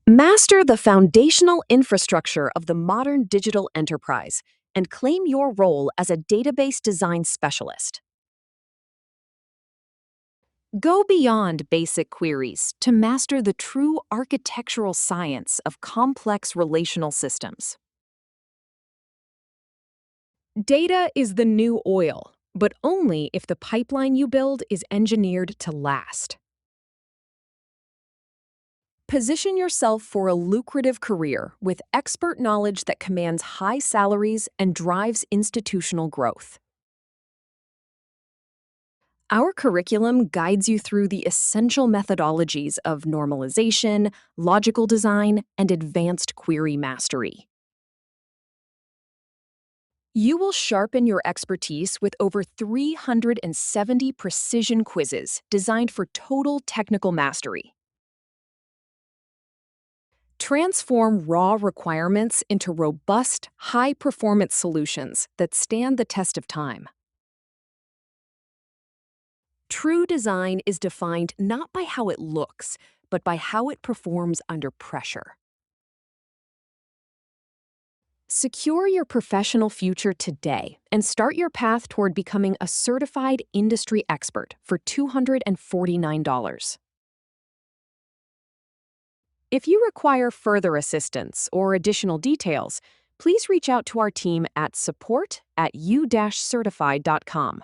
Master the foundational infrastructure of the modern digital enterprise and claim your role as a database design specialist. Go beyond basic queries to master the true architectural science of complex relational systems. Data is the new oil, but only if the pipeline you build is engineered to last. Position yourself for a lucrative career with expert knowledge that commands high salaries and drives institutional growth. Our curriculum guides you through the essential methodologies of normalization, logical design, and advanced query mastery. You will sharpen your expertise with over 370 precision quizzes designed for total technical mastery. Transform raw requirements into robust, high-performance solutions that stand the test of time. True design is defined not by how it looks, but by how it performs under pressure. Secure your professional future today and start your path toward becoming a certified industry expert for $249. If you require further assistance or additional details, please reach out to our team at support@u-certify.com.